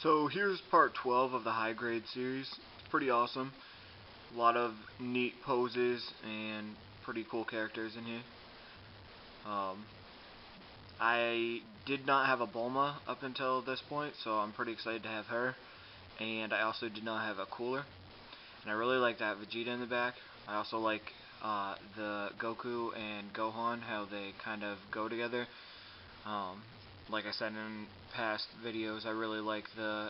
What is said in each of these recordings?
So here's part 12 of the high grade series. It's pretty awesome. A lot of neat poses and pretty cool characters in here. I did not have a Bulma up until this point, so I'm pretty excited to have her. And I also did not have a Cooler. And I really like that Vegeta in the back. I also like the Goku and Gohan, how they kind of go together. Like I said in past videos, I really like the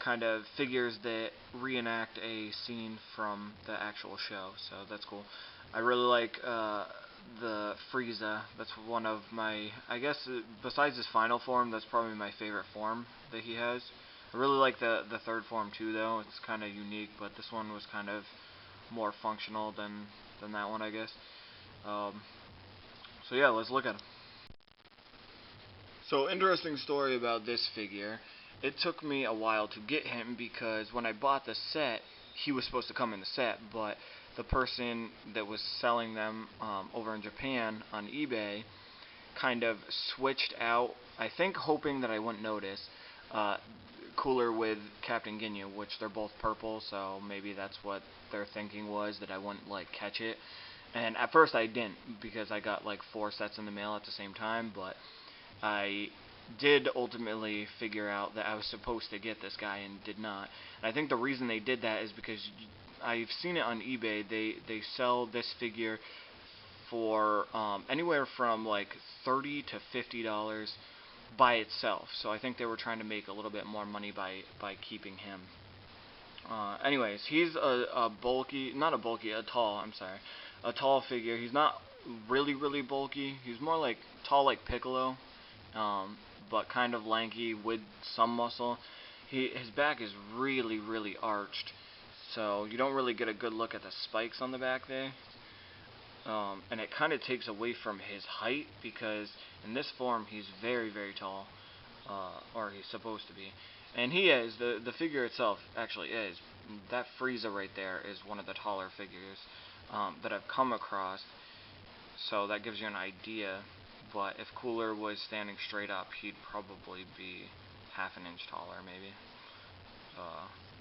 kind of figures that reenact a scene from the actual show, so that's cool. I really like the Frieza. That's one of my, I guess, besides his final form, that's probably my favorite form that he has. I really like the third form too, though. It's kind of unique, but this one was kind of more functional than that one, I guess. So yeah, let's look at him. So, interesting story about this figure. It took me a while to get him because when I bought the set, he was supposed to come in the set, but the person that was selling them over in Japan on eBay kind of switched out, I think hoping that I wouldn't notice, Cooler with Captain Ginyu, which they're both purple, so maybe that's what their thinking was, that I wouldn't like catch it. And at first I didn't, because I got like 4 sets in the mail at the same time, but I did ultimately figure out that I was supposed to get this guy and did not. And I think the reason they did that is because I've seen it on eBay. They sell this figure for anywhere from like $30 to $50 by itself. So I think they were trying to make a little bit more money by keeping him. Anyways, he's a tall figure. He's not really bulky. He's more like tall like Piccolo, but kind of lanky with some muscle. His back is really arched, so you don't really get a good look at the spikes on the back there. And it kind of takes away from his height, because in this form he's very tall, or he's supposed to be. And he is. The figure itself actually is. That Frieza right there is one of the taller figures that I've come across, so that gives you an idea. But if Cooler was standing straight up, he'd probably be half an inch taller, maybe.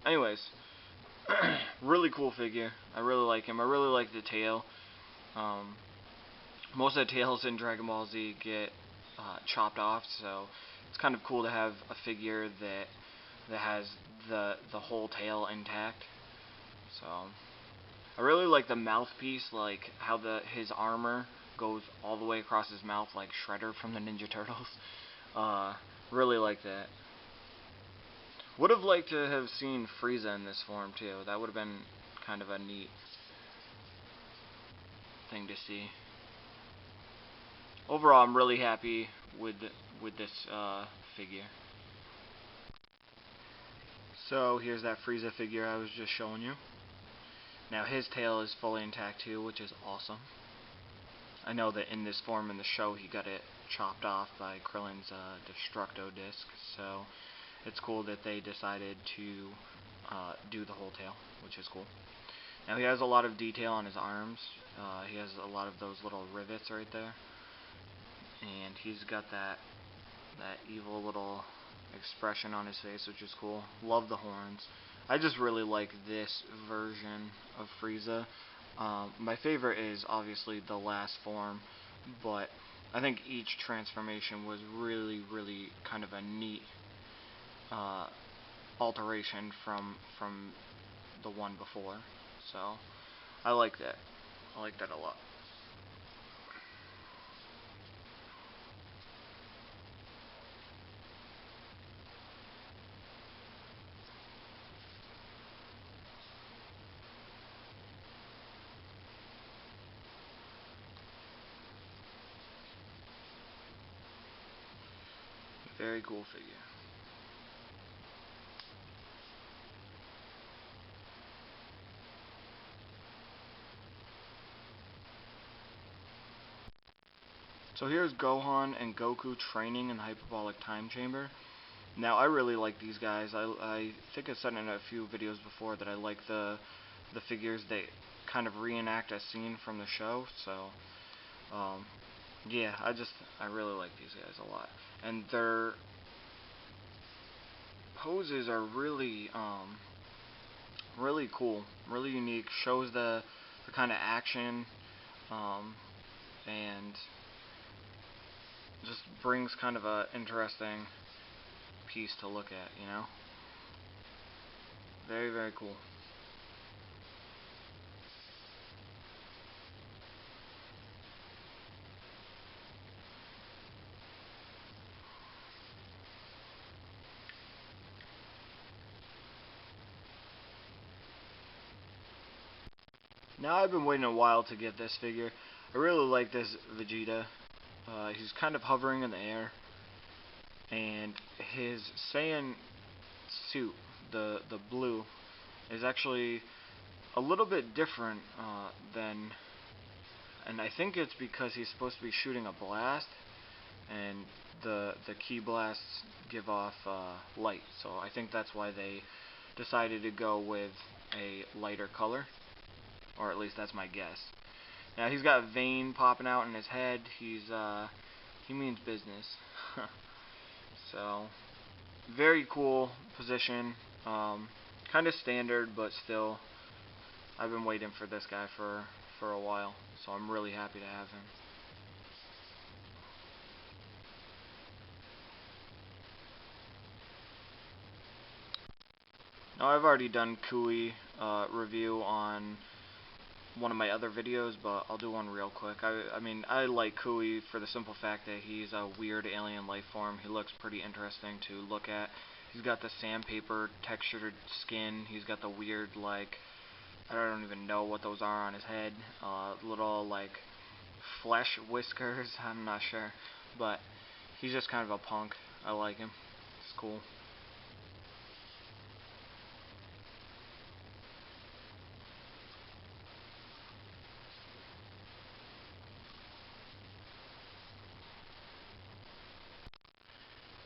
Anyways, really cool figure. I really like him. I really like the tail. Most of the tails in Dragon Ball Z get chopped off, so it's kind of cool to have a figure that has the whole tail intact. So I really like the mouthpiece, like how his armor goes all the way across his mouth, like Shredder from the Ninja Turtles. Really like that. Would have liked to have seen Frieza in this form too. That would have been kind of a neat thing to see. Overall, I'm really happy with this figure. So here's that Frieza figure I was just showing you. Now his tail is fully intact too, which is awesome. I know that in this form in the show he got it chopped off by Krillin's Destructo disc, so it's cool that they decided to do the whole tail, which is cool. Now he has a lot of detail on his arms. He has a lot of those little rivets right there, and he's got that evil little expression on his face, which is cool. Love the horns. I just really like this version of Frieza. My favorite is obviously the last form, but I think each transformation was really kind of a neat alteration from the one before. So I like that. I like that a lot. Very cool figure. So here's Gohan and Goku training in the Hyperbolic Time Chamber. Now I really like these guys. I think I said in a few videos before that I like the figures that kind of reenact a scene from the show. So yeah, I really like these guys a lot. And they're poses are really really cool, really unique. Shows the kind of action, and just brings kind of a interesting piece to look at, you know. Very, very cool. Now I've been waiting a while to get this figure. I really like this Vegeta. He's kind of hovering in the air, and his Saiyan suit, the blue, is actually a little bit different and I think it's because he's supposed to be shooting a blast, and the key blasts give off light. So I think that's why they decided to go with a lighter color, or at least that's my guess. Now he's got a vein popping out in his head. He means business. So very cool position. Kind of standard, but still, I've been waiting for this guy for a while, so I'm really happy to have him. Now I've already done Kui review on one of my other videos, but I'll do one real quick. I mean, I like Kui for the simple fact that he's a weird alien life form. He looks pretty interesting to look at. He's got the sandpaper textured skin. He's got the weird, like, I don't even know what those are on his head. Little, like, flesh whiskers. I'm not sure. But he's just kind of a punk. I like him. It's cool.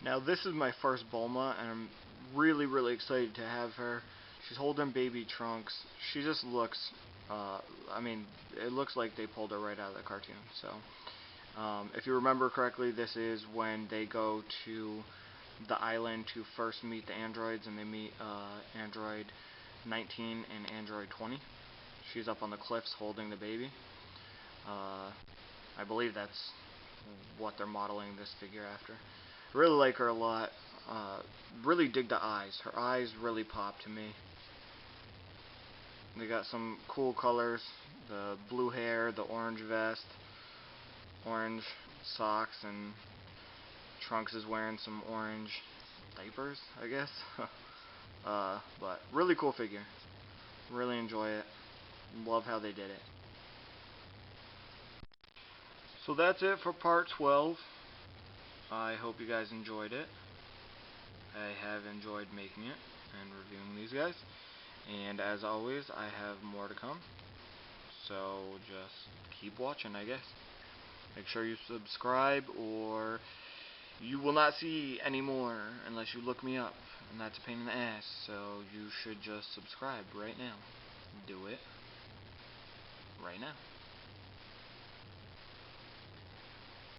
Now this is my first Bulma, and I'm really, really excited to have her. She's holding baby Trunks. She just looks, I mean, it looks like they pulled her right out of the cartoon. So, if you remember correctly, this is when they go to the island to first meet the androids, and they meet Android 19 and Android 20. She's up on the cliffs holding the baby. I believe that's what they're modeling this figure after. Really like her a lot. Really dig the eyes. Her eyes really pop to me. They got some cool colors. The blue hair, the orange vest, orange socks, and Trunks is wearing some orange diapers, I guess. But really cool figure. Really enjoy it. Love how they did it. So that's it for part 12. I hope you guys enjoyed it. I have enjoyed making it and reviewing these guys. And as always, I have more to come. So just keep watching, I guess. Make sure you subscribe, or you will not see any more unless you look me up. And that's a pain in the ass. So you should just subscribe right now. Do it right now.